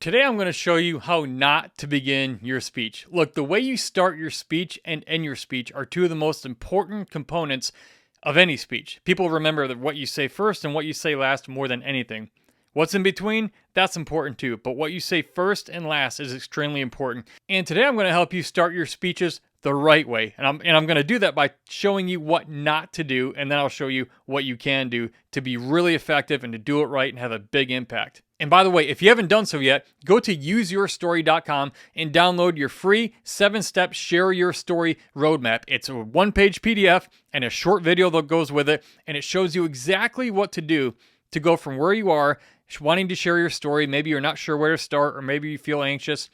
Today I'm going to show you how not to begin your speech. Look, the way you start your speech and end your speech are two of the most important components of any speech. People remember that what you say first and what you say last more than anything. What's in between? That's important too, but what you say first and last is extremely important. And today I'm going to help you start your speeches the right way. And I'm going to do that by showing you what not to do, and then I'll show you what you can do to be really effective and to do it right and have a big impact. And by the way, if you haven't done so yet, go to UseYourStory.com and download your free 7-step Share Your Story roadmap. It's a one-page PDF and a short video that goes with it, and it shows you exactly what to do to go from where you are, wanting to share your story, maybe you're not sure where to start, or maybe you feel anxious,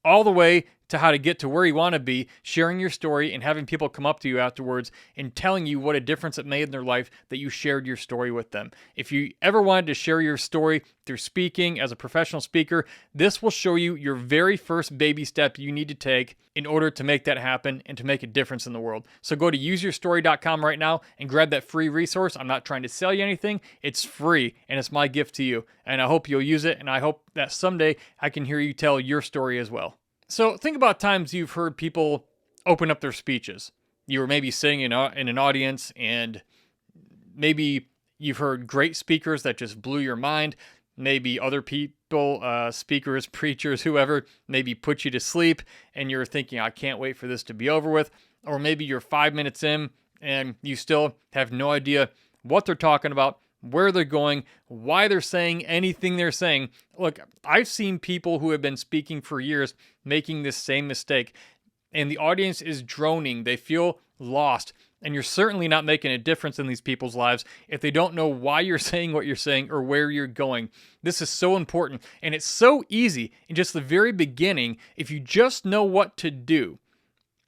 all the way to how to get to where you want to be, sharing your story and having people come up to you afterwards and telling you what a difference it made in their life that you shared your story with them. If you ever wanted to share your story through speaking as a professional speaker, this will show you your very first baby step you need to take in order to make that happen and to make a difference in the world. So go to useyourstory.com right now and grab that free resource. I'm not trying to sell you anything. It's free and it's my gift to you. And I hope you'll use it, and I hope that someday I can hear you tell your story as well. So think about times you've heard people open up their speeches. You were maybe sitting in an audience, and maybe you've heard great speakers that just blew your mind. Maybe other people, speakers, preachers, whoever, maybe put you to sleep, and you're thinking, I can't wait for this to be over with. Or maybe you're 5 minutes in, and you still have no idea what they're talking about, where they're going, why they're saying anything they're saying. Look, I've seen people who have been speaking for years making this same mistake, and the audience is droning. They feel lost, and you're certainly not making a difference in these people's lives if they don't know why you're saying what you're saying or where you're going. This is so important, and it's so easy in just the very beginning if you just know what to do.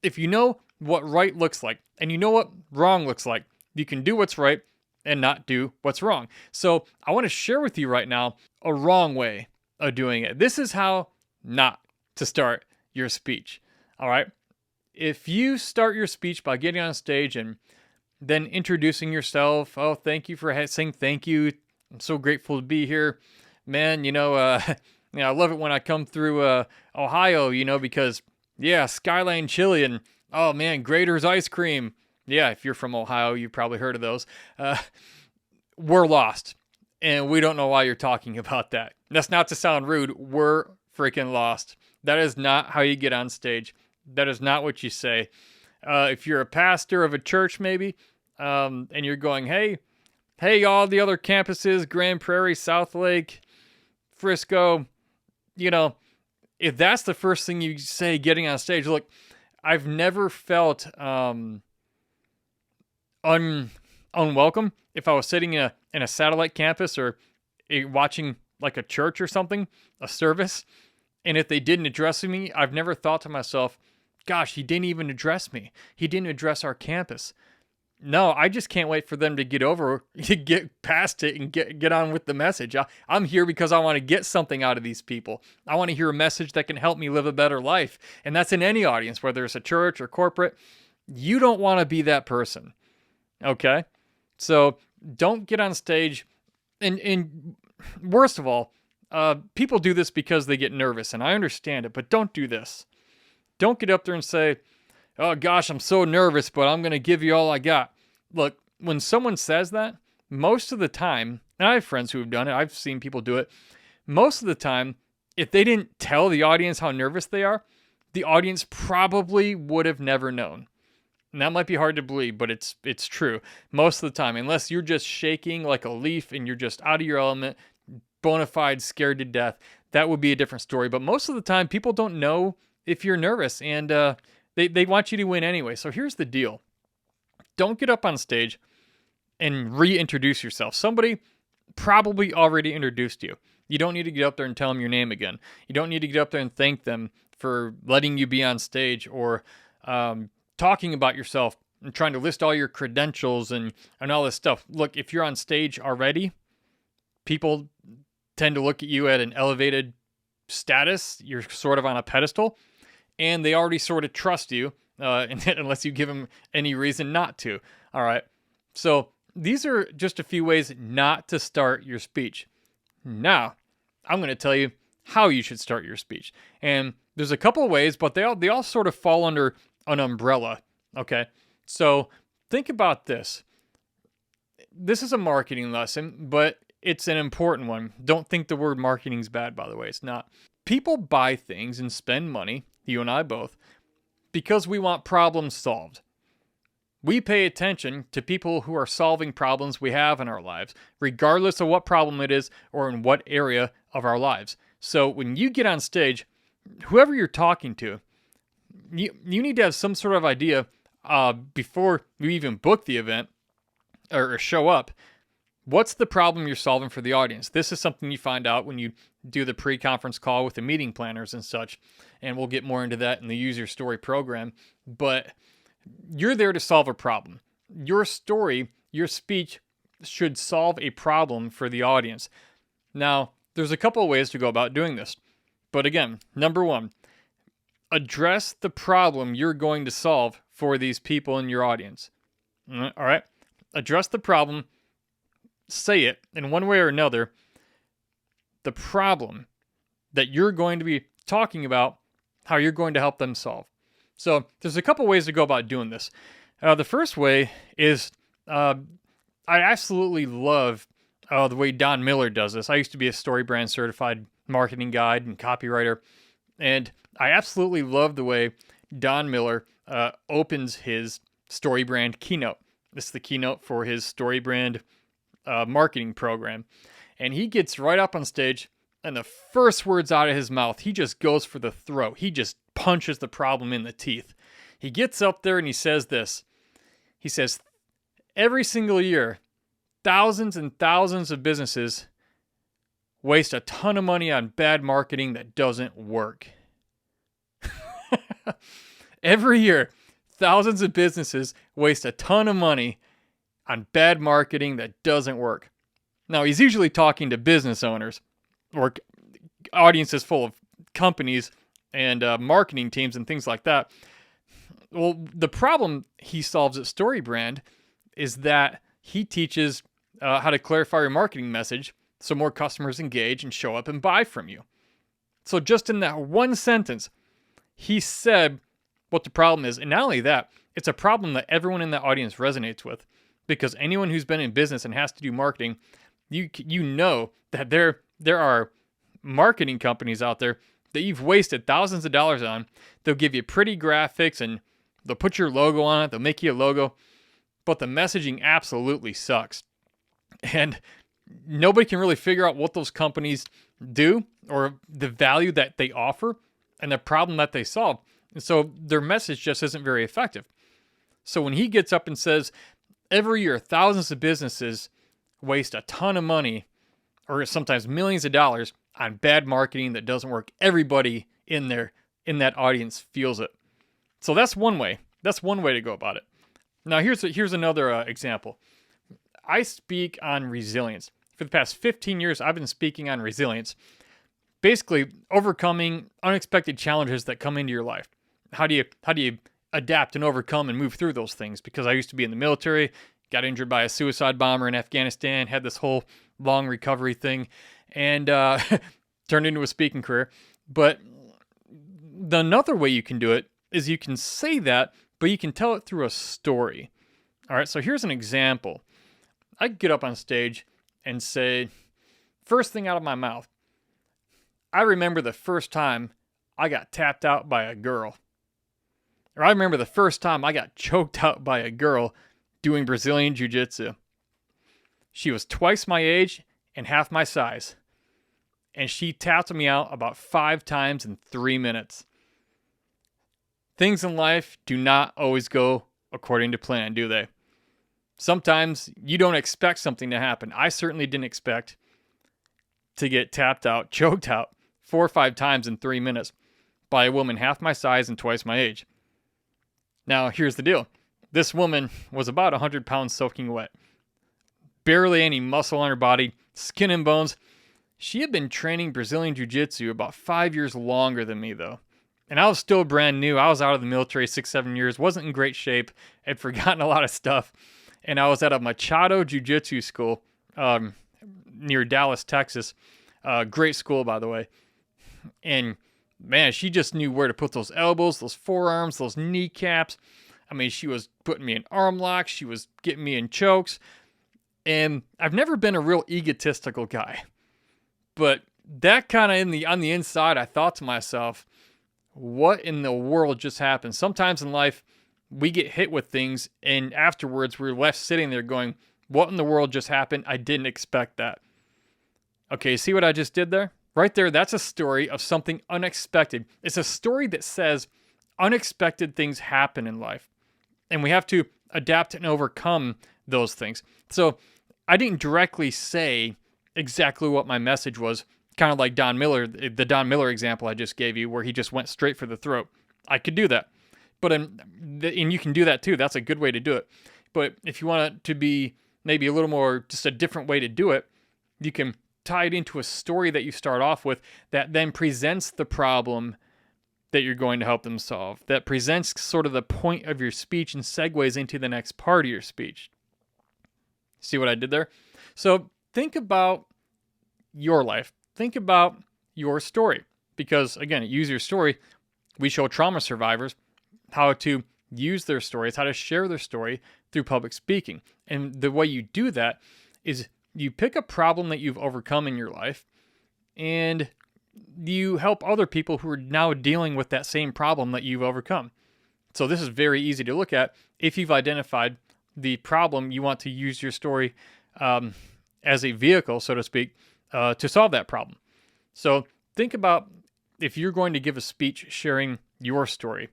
If you know what right looks like, and you know what wrong looks like, you can do what's right and not do what's wrong. So I want to share with you right now a wrong way of doing it. This is how not to start your speech. All right. If you start your speech by getting on stage and then introducing yourself, oh, thank you for saying thank you. I'm so grateful to be here, man. I love it when I come through Ohio, because Skyline Chili and oh man, Grater's ice cream. Yeah, if you're from Ohio, you've probably heard of those. We're lost, and we don't know why you're talking about that. That's not to sound rude. We're freaking lost. That is not how you get on stage. That is not what you say. If you're a pastor of a church, maybe, and you're going, hey, all the other campuses, Grand Prairie, South Lake, Frisco, if that's the first thing you say getting on stage, look, I've never felt unwelcome if I was sitting in a satellite campus or watching like a church or something, a service, and if they didn't address me, I've never thought to myself, gosh, he didn't even address me. He didn't address our campus. No, I just can't wait for them to get past it and get on with the message. I'm here because I want to get something out of these people. I want to hear a message that can help me live a better life. And that's in any audience, whether it's a church or corporate. You don't want to be that person. Okay? So don't get on stage. And worst of all, people do this because they get nervous, and I understand it, but don't do this. Don't get up there and say, oh gosh, I'm so nervous, but I'm going to give you all I got. Look, when someone says that, most of the time, and I have friends who have done it, I've seen people do it, most of the time, if they didn't tell the audience how nervous they are, the audience probably would have never known. And that might be hard to believe, but it's true. Most of the time, unless you're just shaking like a leaf and you're just out of your element, bona fide scared to death, that would be a different story. But most of the time, people don't know if you're nervous, and they want you to win anyway. So here's the deal. Don't get up on stage and reintroduce yourself. Somebody probably already introduced you. You don't need to get up there and tell them your name again. You don't need to get up there and thank them for letting you be on stage or talking about yourself and trying to list all your credentials and all this stuff. Look, if you're on stage already, people tend to look at you at an elevated status. You're sort of on a pedestal, and they already sort of trust you, unless you give them any reason not to. All right. So these are just a few ways not to start your speech. Now, I'm going to tell you how you should start your speech. And there's a couple of ways, but they all sort of fall under an umbrella. Okay, so think about this. This is a marketing lesson, but it's an important one. Don't think the word marketing is bad, by the way. It's not. People buy things and spend money, you and I both, because we want problems solved. We pay attention to people who are solving problems we have in our lives, regardless of what problem it is or in what area of our lives. So when you get on stage, whoever you're talking to, you need to have some sort of idea before you even book the event or show up. What's the problem you're solving for the audience? This is something you find out when you do the pre-conference call with the meeting planners and such. And we'll get more into that in the Use Your Story program. But you're there to solve a problem. Your story, your speech should solve a problem for the audience. Now, there's a couple of ways to go about doing this. But again, number one, address the problem you're going to solve for these people in your audience. All right? Address the problem. Say it in one way or another. The problem that you're going to be talking about, how you're going to help them solve. So there's a couple ways to go about doing this. The first way is I absolutely love the way Don Miller does this. I used to be a StoryBrand certified marketing guide and copywriter, and I absolutely love the way Don Miller opens his StoryBrand keynote. This is the keynote for his StoryBrand marketing program. And he gets right up on stage, and the first words out of his mouth, he just goes for the throat. He just punches the problem in the teeth. He gets up there and he says this. He says, every single year, thousands and thousands of businesses waste a ton of money on bad marketing that doesn't work. Every year, thousands of businesses waste a ton of money on bad marketing that doesn't work. Now, he's usually talking to business owners or audiences full of companies and marketing teams and things like that. Well, the problem he solves at StoryBrand is that he teaches how to clarify your marketing message so more customers engage and show up and buy from you. So just in that one sentence, he said what the problem is. And not only that, it's a problem that everyone in the audience resonates with, because anyone who's been in business and has to do marketing, you know that there are marketing companies out there that you've wasted thousands of dollars on. They'll give you pretty graphics and they'll put your logo on it. They'll make you a logo, but the messaging absolutely sucks. And nobody can really figure out what those companies do or the value that they offer and the problem that they solve. And so their message just isn't very effective. So when he gets up and says, every year, thousands of businesses waste a ton of money or sometimes millions of dollars on bad marketing that doesn't work, everybody in that audience feels it. So that's one way. That's one way to go about it. Now, here's another example. I speak on resilience. For the past 15 years, I've been speaking on resilience. Basically, overcoming unexpected challenges that come into your life. How do you adapt and overcome and move through those things? Because I used to be in the military, got injured by a suicide bomber in Afghanistan, had this whole long recovery thing, and turned into a speaking career. But another way you can do it is you can say that, but you can tell it through a story. All right, so here's an example. I could get up on stage and say, first thing out of my mouth, I remember the first time I got tapped out by a girl. Or I remember the first time I got choked out by a girl doing Brazilian Jiu-Jitsu. She was twice my age and half my size. And she tapped me out about 5 times in 3 minutes. Things in life do not always go according to plan, do they? Sometimes you don't expect something to happen. I certainly didn't expect to get tapped out, choked out 4 or 5 times in 3 minutes by a woman half my size and twice my age. Now, here's the deal. This woman was about 100 pounds soaking wet. Barely any muscle on her body, skin and bones. She had been training Brazilian Jiu-Jitsu about 5 years longer than me, though. And I was still brand new. I was out of the military 6-7 years, wasn't in great shape, had forgotten a lot of stuff. And I was at a Machado Jiu-Jitsu school near Dallas, Texas. Great school, by the way. And man, she just knew where to put those elbows, those forearms, those kneecaps. I mean, she was putting me in arm locks. She was getting me in chokes. And I've never been a real egotistical guy. But that kind of on the inside, I thought to myself, what in the world just happened? Sometimes in life, we get hit with things, and afterwards we're left sitting there going, what in the world just happened? I didn't expect that. Okay, see what I just did there? Right there, that's a story of something unexpected. It's a story that says unexpected things happen in life, and we have to adapt and overcome those things. So I didn't directly say exactly what my message was, kind of like Don Miller, the Don Miller example I just gave you, where he just went straight for the throat. I could do that. And you can do that too. That's a good way to do it. But if you want it to be maybe a little more, just a different way to do it, you can tie it into a story that you start off with that then presents the problem that you're going to help them solve, that presents sort of the point of your speech and segues into the next part of your speech. See what I did there? So think about your life. Think about your story. Because again, at Use Your Story, we show trauma survivors how to use their stories, how to share their story through public speaking. And the way you do that is you pick a problem that you've overcome in your life and you help other people who are now dealing with that same problem that you've overcome. So this is very easy to look at. If you've identified the problem, you want to use your story as a vehicle, so to speak, to solve that problem. So think about if you're going to give a speech sharing your story,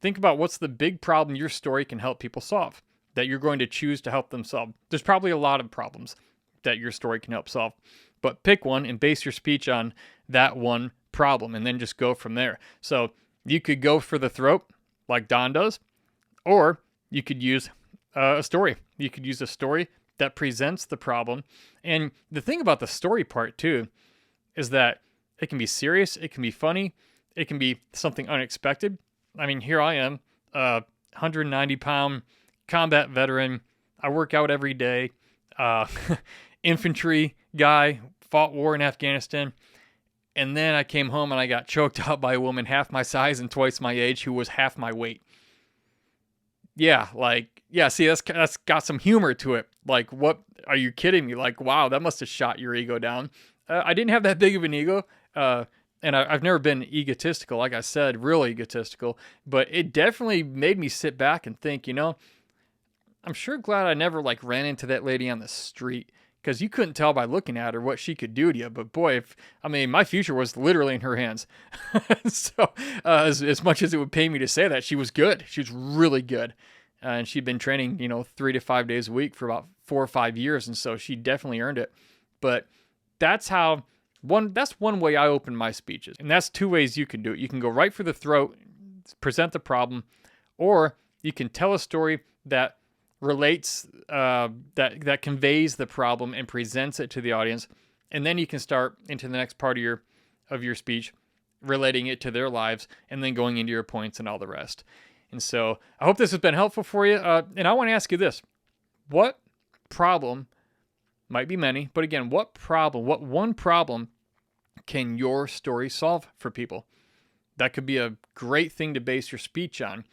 think about what's the big problem your story can help people solve that you're going to choose to help them solve. There's probably a lot of problems that your story can help solve, but pick one and base your speech on that one problem and then just go from there. So you could go for the throat like Don does, or you could use a story. You could use a story that presents the problem. And the thing about the story part too is that it can be serious, it can be funny, it can be something unexpected. I mean, here I am, 190-pound combat veteran. I work out every day. Infantry guy, fought war in Afghanistan. And then I came home and I got choked out by a woman half my size and twice my age who was half my weight. Yeah, see, that's got some humor to it. Like, what, are you kidding me? Like, wow, that must have shot your ego down. I didn't have that big of an ego. And I've never been egotistical, like I said, really egotistical, but it definitely made me sit back and think, I'm sure glad I never ran into that lady on the street, because you couldn't tell by looking at her what she could do to you. But boy, my future was literally in her hands. So as much as it would pay me to say that, she was good. She was really good. And she'd been training, 3 to 5 days a week for about 4 or 5 years. And so she definitely earned it. But that's one way I open my speeches. And that's two ways you can do it. You can go right for the throat, present the problem, or you can tell a story that relates, that conveys the problem and presents it to the audience. And then you can start into the next part of your speech, relating it to their lives, and then going into your points and all the rest. And so I hope this has been helpful for you. And I want to ask you this. What problem, might be many, but again, what one problem can your story solve for people? That could be a great thing to base your speech on.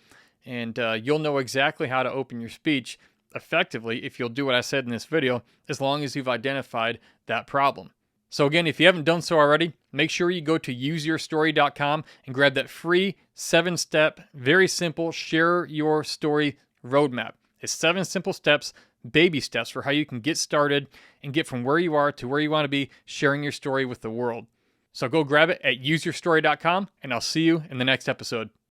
And you'll know exactly how to open your speech effectively if you'll do what I said in this video, as long as you've identified that problem. So again, if you haven't done so already, make sure you go to useyourstory.com and grab that free 7-step, very simple, share your story roadmap. It's 7 simple steps, baby steps for how you can get started and get from where you are to where you want to be, sharing your story with the world. So go grab it at useyourstory.com, and I'll see you in the next episode.